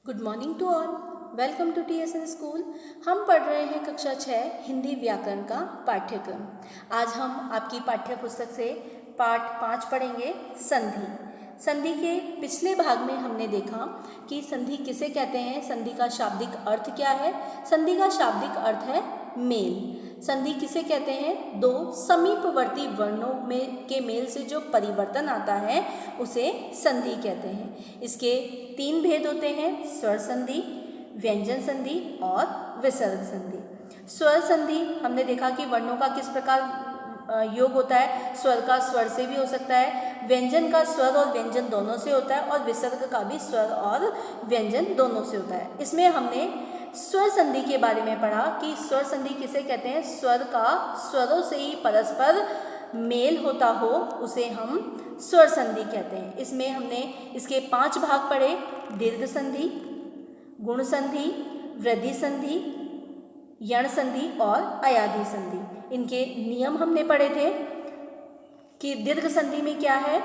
Good morning to all. Welcome to TSN school. हम पढ़ रहे हैं कक्षा 6 हिंदी व्याकरण का पाठ्यक्रम। आज हम आपकी पाठ्य पुस्तक से पाठ 5 पढ़ेंगे, संधि। संधि के पिछले भाग में हमने देखा कि संधि किसे कहते हैं, संधि का शाब्दिक अर्थ क्या है। संधि का शाब्दिक अर्थ है मेल। संधि किसे कहते हैं, दो समीपवर्ती वर्णों में के मेल से जो परिवर्तन आता है उसे संधि कहते हैं। इसके 3 भेद होते हैं, स्वर संधि, व्यंजन संधि और विसर्ग संधि। स्वर संधि हमने देखा कि वर्णों का किस प्रकार योग होता है। स्वर का स्वर से भी हो सकता है, व्यंजन का स्वर और व्यंजन दोनों से होता है, और विसर्ग का भी स्वर और व्यंजन दोनों से होता है। इसमें हमने स्वर संधि के बारे में पढ़ा कि स्वर संधि किसे कहते हैं, स्वर का स्वरों से ही परस्पर मेल होता हो उसे हम स्वर संधि कहते हैं। इसमें हमने इसके 5 भाग पढ़े, दीर्घ संधि, गुण संधि, वृद्धि संधि, यण संधि और अयाधि संधि। इनके नियम हमने पढ़े थे कि दीर्घ संधि में क्या है,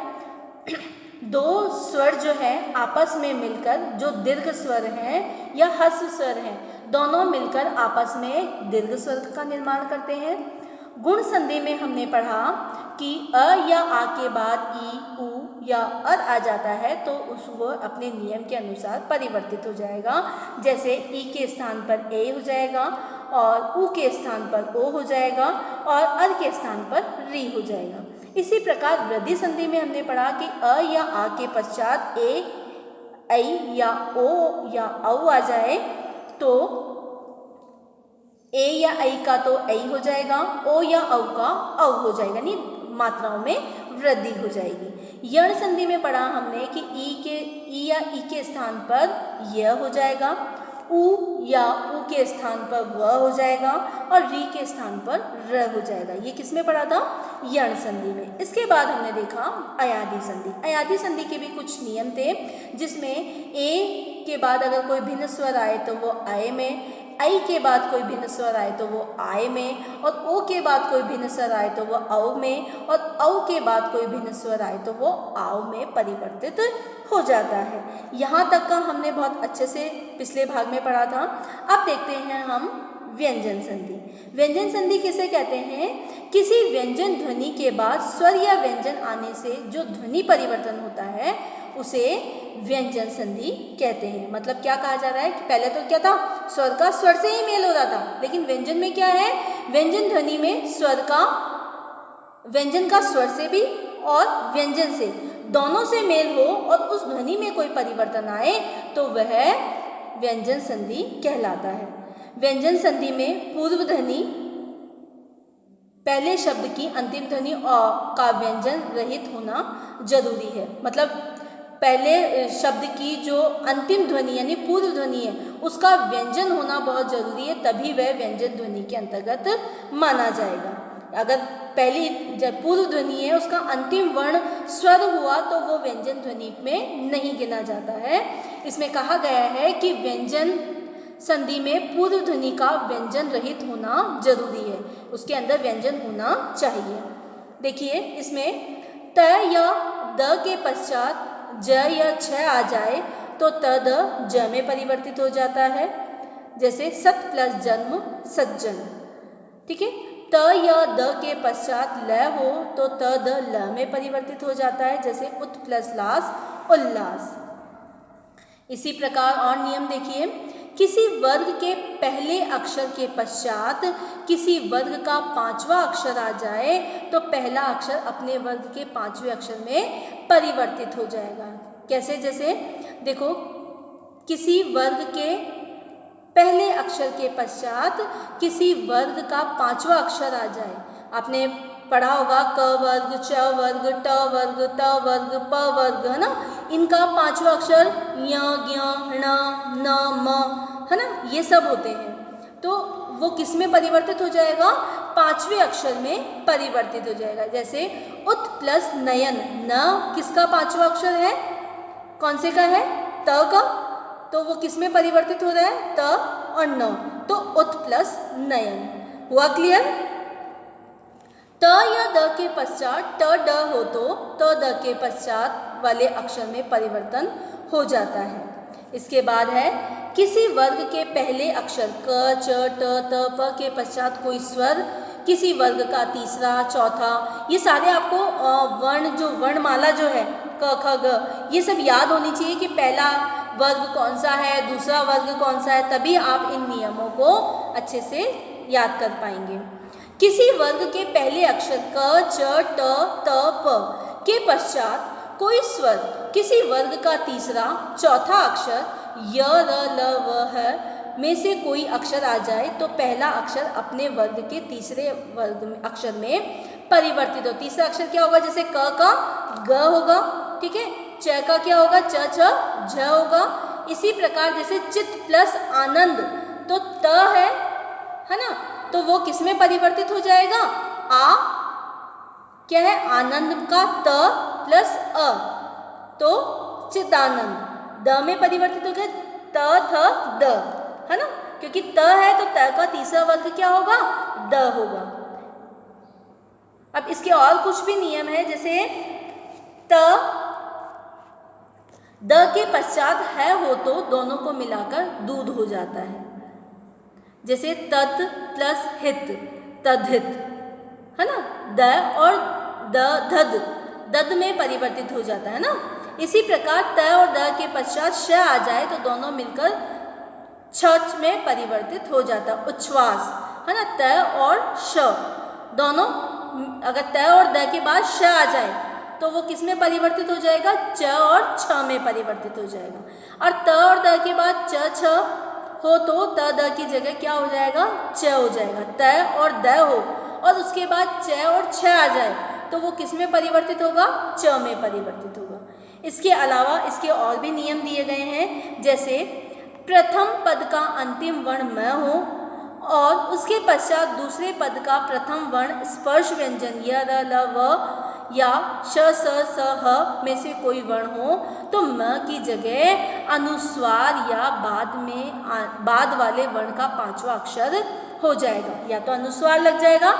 दो स्वर जो है आपस में मिलकर, जो दीर्घ स्वर हैं या ह्रस्व स्वर हैं, दोनों मिलकर आपस में दीर्घ स्वर का निर्माण करते हैं। गुण संधि में हमने पढ़ा कि अ या आ के बाद ई, उ या अर आ जाता है तो वो अपने नियम के अनुसार परिवर्तित हो जाएगा। जैसे ई के स्थान पर ए हो जाएगा, और उ के स्थान पर ओ हो जाएगा, और अर के स्थान पर री हो जाएगा। इसी प्रकार वृद्धि संधि में हमने पढ़ा कि अ या आ के पश्चात ए, ऐ या ओ या औ आ जाए तो ए या ऐ का तो ऐ हो जाएगा, ओ या औ का औ हो जाएगा, यानी मात्राओं में वृद्धि हो जाएगी। यण संधि में पढ़ा हमने कि ई या ई के स्थान पर य हो जाएगा, उ या उ के स्थान पर व हो जाएगा, और री के स्थान पर र हो जाएगा। ये किस में पढ़ा था, यण संधि में। इसके बाद हमने देखा अयाधि संधि। अयाधि संधि के भी कुछ नियम थे, जिसमें ए के बाद अगर कोई भिन्न स्वर आए तो वो आए में, ऐ के बाद कोई भिन्न स्वर आए तो वो आए में, और ओ के बाद कोई भिन्न स्वर आए तो वो औ में, और औ के बाद कोई भिन्न स्वर आए तो वो आओ में परिवर्तित हो जाता है। यहाँ तक का हमने बहुत अच्छे से पिछले भाग में पढ़ा था। अब देखते हैं हम व्यंजन संधि। व्यंजन संधि किसे कहते हैं, किसी व्यंजन ध्वनि के बाद स्वर या व्यंजन आने से जो ध्वनि परिवर्तन होता है उसे व्यंजन संधि कहते हैं। मतलब क्या कहा जा रहा है कि पहले तो क्या था, स्वर का स्वर से ही मेल हो रहा था, लेकिन व्यंजन में क्या है, व्यंजन ध्वनि में स्वर का, व्यंजन का स्वर से भी और व्यंजन से दोनों से मेल हो और उस ध्वनि में कोई परिवर्तन आए तो वह व्यंजन संधि कहलाता है। व्यंजन संधि में पूर्व ध्वनि पहले शब्द की अंतिम ध्वनि का व्यंजन रहित होना जरूरी है। मतलब पहले शब्द की जो अंतिम ध्वनि यानी पूर्व ध्वनि है उसका व्यंजन होना बहुत जरूरी है, तभी वह व्यंजन ध्वनि के अंतर्गत माना जाएगा। अगर पहली जब पूर्व ध्वनि है उसका अंतिम वर्ण स्वर हुआ तो वो व्यंजन ध्वनि में नहीं गिना जाता है। इसमें कहा गया है कि व्यंजन संधि में पूर्व ध्वनि का व्यंजन रहित होना जरूरी है, उसके अंदर व्यंजन होना चाहिए। देखिए इसमें त या द के पश्चात ज या छ आ जाए तो त द ज में परिवर्तित हो जाता है। जैसे सत प्लस जन्म सज्जन, ठीक है। त या द के पश्चात ल हो तो त द ल में परिवर्तित हो जाता है। जैसे उत प्लस लास उल्लास। इसी प्रकार और नियम देखिए, किसी वर्ग के पहले अक्षर के पश्चात किसी वर्ग का 5वां अक्षर आ जाए तो पहला अक्षर अपने वर्ग के 5वें अक्षर में परिवर्तित हो जाएगा। कैसे, जैसे देखो, किसी वर्ग के पहले अक्षर के पश्चात किसी वर्ग का 5वां अक्षर आ जाए। आपने पढ़ा होगा क वर्ग, च वर्ग, ट वर्ग, त वर्ग, प वर्ग, है ना। इनका 5वां अक्षर य, ज्ञ, ण, न, म, है ना, ये सब होते हैं। तो वो किस में परिवर्तित हो जाएगा, 5वें अक्षर में परिवर्तित हो जाएगा। जैसे उत प्लस नयन, न किसका 5वां अक्षर है, कौन से का है, त का, तो वो किस में परिवर्तित हो रहा है, त और न, तो उत प्लस नयन। हुआ क्लियर। त या द के पश्चात ट ड हो तो त द के पश्चात वाले अक्षर में परिवर्तन हो जाता है। इसके बाद है किसी वर्ग के पहले अक्षर क, च, ट, त, प के पश्चात कोई स्वर, किसी वर्ग का तीसरा, चौथा, ये सारे आपको वर्ण जो वर्णमाला जो है क, ख, ग, ये सब याद होनी चाहिए कि पहला वर्ग कौन सा है, दूसरा वर्ग कौन सा है, तभी आप इन नियमों को अच्छे से याद कर पाएंगे। किसी वर्ग के पहले अक्षर क, च, ट, त, प के पश्चात कोई स्वर, किसी वर्ग का तीसरा, चौथा अक्षर य, र, ल, व, ह में से कोई अक्षर आ जाए तो पहला अक्षर अपने वर्ग के तीसरे वर्ग में अक्षर में परिवर्तित हो। तीसरा अक्षर क्या होगा? जैसे क का ग होगा, ठीक है, च का क्या होगा? च, छ, झ होगा। इसी प्रकार जैसे चित प्लस आनंद, तो त है ना, तो वो किस में परिवर्तित हो जाएगा? आ क्या है? आनंद का त प्लस अ, तो चिदानंद। द में परिवर्तित हो गया, त, थ, द, है ना, क्योंकि त है तो त का तीसरा वर्ग क्या होगा? द होगा। अब इसके और कुछ भी नियम है, जैसे त द के पश्चात है हो तो दोनों को मिलाकर दूध हो जाता है। जैसे तत् प्लस हित, तद्धित, है ना, द और द, धद, दद में परिवर्तित हो जाता है ना। इसी प्रकार त और द के पश्चात श आ जाए तो दोनों मिलकर छ में परिवर्तित हो जाता है। उच्छ्वास, है ना, त और श दोनों, अगर त और द के बाद श आ जाए तो वो किस में परिवर्तित हो जाएगा? च और छ में परिवर्तित हो जाएगा। और त और द के बाद च, छ हो तो त, द की जगह क्या हो जाएगा? च हो जाएगा। त और द हो और उसके बाद च और छ आ जाए तो वो किस में परिवर्तित होगा? च में परिवर्तित होगा। इसके अलावा इसके और भी नियम दिए गए हैं, जैसे प्रथम पद का अंतिम वर्ण म हो और उसके पश्चात दूसरे पद का प्रथम वर्ण स्पर्श व्यंजन य, र, ल, व या श, स, स, ह में से कोई वर्ण हो तो म की जगह अनुस्वार या बाद वाले वर्ण का पांचवा अक्षर हो जाएगा। या तो अनुस्वार लग जाएगा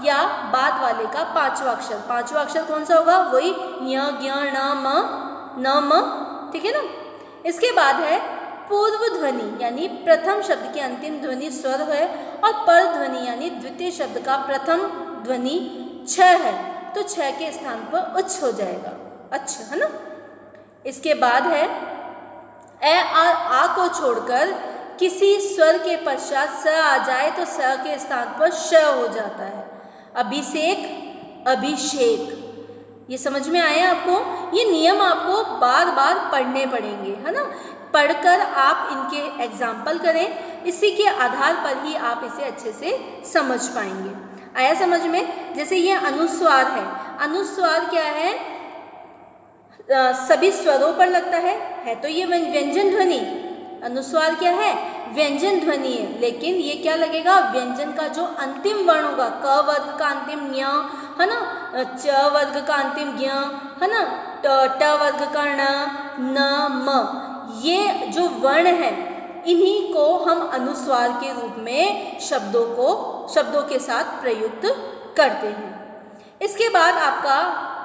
या बाद वाले का पांचवा अक्षर। पांचवा अक्षर कौन सा होगा? वही ञ, ज्ञ, न, म, ठीक है ना। इसके बाद है पूर्व ध्वनि, यानी प्रथम शब्द की अंतिम ध्वनि स्वर है और पर ध्वनि यानी द्वितीय शब्द का प्रथम ध्वनि छ है तो छ के स्थान पर उच्च हो जाएगा। अच्छा, है ना। इसके बाद है ए, आ को छोड़कर किसी स्वर के पश्चात स आ जाए तो स के स्थान पर श हो जाता है। अभिषेक, अभिषेक, ये समझ में आया आपको? ये नियम आपको बार बार पढ़ने पड़ेंगे, है ना। पढ़कर आप इनके एग्जाम्पल करें, इसी के आधार पर ही आप इसे अच्छे से समझ पाएंगे। आया समझ में? जैसे ये अनुस्वार है, अनुस्वार क्या है? सभी स्वरों पर लगता है तो ये व्यंजन ध्वनि। अनुस्वार क्या है? व्यंजन ध्वनि है, लेकिन ये क्या लगेगा? व्यंजन का जो अंतिम वर्ण होगा, क वर्ग का अंतिम ञ, है ना, च वर्ग का अंतिम ज्ञ, है ना, ट वर्ग का ण, न, म, ये जो वर्ण है इन्हीं को हम अनुस्वार के रूप में शब्दों के साथ प्रयुक्त करते हैं। इसके बाद आपका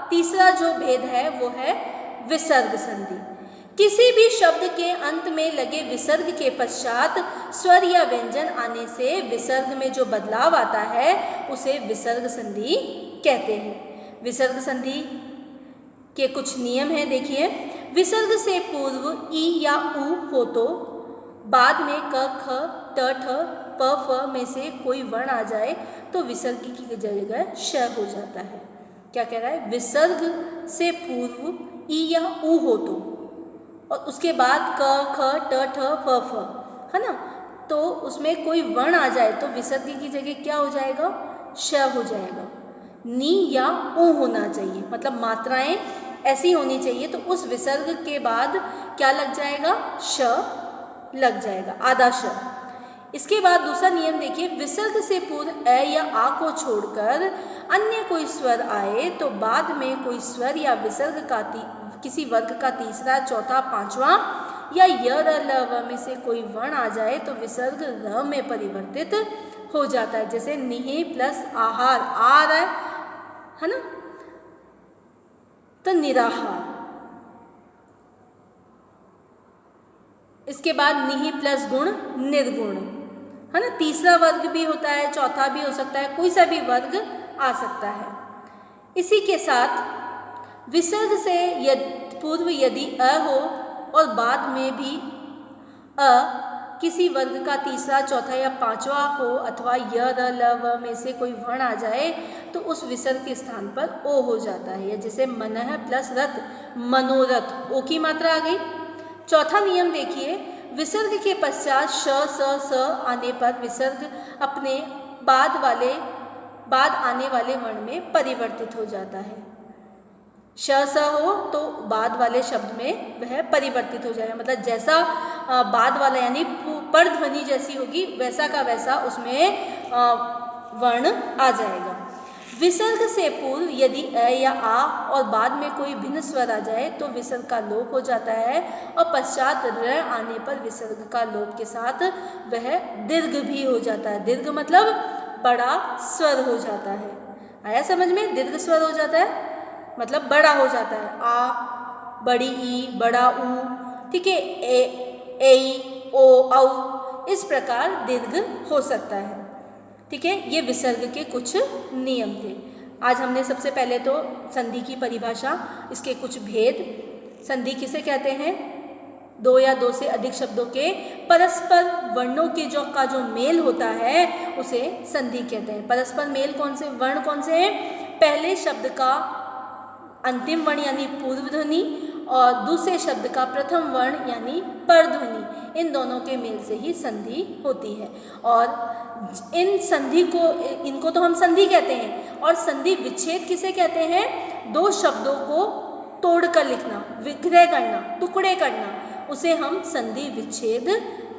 तीसरा जो भेद है वो है विसर्ग संधि। किसी भी शब्द के अंत में लगे विसर्ग के पश्चात स्वर या व्यंजन आने से विसर्ग में जो बदलाव आता है उसे विसर्ग संधि कहते हैं। विसर्ग संधि के कुछ नियम हैं, देखिए। विसर्ग से पूर्व ई या उ हो तो बाद में क, ख, ट, ठ, प, फ में से कोई वर्ण आ जाए तो विसर्ग की जगह श हो जाता है। क्या कह रहा है? विसर्ग से पूर्व ई या उ हो तो और उसके बाद क, ख, ट, ठ, प, फ, है ना, तो उसमें कोई वर्ण आ जाए तो विसर्ग की जगह क्या हो जाएगा? श हो जाएगा। नी या ऊ होना चाहिए, मतलब मात्राएं ऐसी होनी चाहिए, तो उस विसर्ग के बाद क्या लग जाएगा? श लग जाएगा, आधा श। इसके बाद दूसरा नियम देखिए, विसर्ग से पूर्व ए या आ को छोड़कर अन्य कोई स्वर आए तो बाद में कोई स्वर या विसर्ग का किसी वर्ग का तीसरा, चौथा, पांचवा या य, र, ल, व में से कोई वर्ण आ जाए तो विसर्ग र में परिवर्तित हो जाता है। जैसे निहि प्लस आहार, आ रहा है ना, तो निराहार। इसके बाद निहि प्लस गुण निर्गुण, है ना। तीसरा वर्ग भी होता है, चौथा भी हो सकता है, कोई सा भी वर्ग आ सकता है। इसी के साथ विसर्ग से पूर्व यदि अ हो और बाद में भी अ किसी वर्ग का तीसरा, चौथा या पांचवा हो अथवा य र ल व में से कोई वर्ण आ जाए तो उस विसर्ग के स्थान पर ओ हो जाता है। जैसे मनः प्लस रथ, मनोरथ, ओ की मात्रा आ गई। चौथा नियम देखिए, विसर्ग के पश्चात श स आने पर विसर्ग अपने बाद आने वाले वर्ण में परिवर्तित हो जाता है। श स हो तो बाद वाले शब्द में वह परिवर्तित हो जाएगा, मतलब जैसा बाद वाला यानी पर ध्वनि जैसी होगी वैसा का वैसा उसमें वर्ण आ जाएगा। विसर्ग से पूर्व यदि अ या आ और बाद में कोई भिन्न स्वर आ जाए तो विसर्ग का लोप हो जाता है और पश्चात र आने पर विसर्ग का लोप के साथ वह दीर्घ भी हो जाता है। दीर्घ मतलब बड़ा स्वर हो जाता है। आया समझ में? दीर्घ स्वर हो जाता है मतलब बड़ा हो जाता है। आ, बड़ी ई, बड़ा ऊ, ठीक है, ए, ओ, औ, इस प्रकार दीर्घ हो सकता है। ठीक है, ये विसर्ग के कुछ नियम थे। आज हमने सबसे पहले तो संधि की परिभाषा, इसके कुछ भेद। संधि किसे कहते हैं? दो या दो से अधिक शब्दों के परस्पर वर्णों के जो मेल होता है उसे संधि कहते हैं। परस्पर मेल कौन से वर्ण कौन से हैं? पहले शब्द का अंतिम वर्ण यानी पूर्व ध्वनि और दूसरे शब्द का प्रथम वर्ण यानी पर ध्वनि, इन दोनों के मेल से ही संधि होती है। और इनको तो हम संधि कहते हैं। और संधि विच्छेद किसे कहते हैं? दो शब्दों को तोड़कर लिखना, विग्रह करना, टुकड़े करना, उसे हम संधि विच्छेद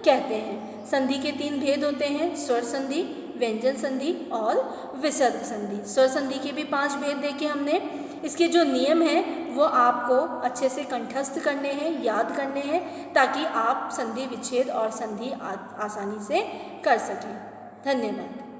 कहते हैं। संधि के 3 भेद होते हैं, स्वर संधि, व्यंजन संधि और विसर्ग संधि। स्वर संधि के भी 5 भेद देखे हमने। इसके जो नियम हैं वो आपको अच्छे से कंठस्थ करने हैं, याद करने हैं, ताकि आप संधि विच्छेद और संधि आसानी से कर सकें। धन्यवाद।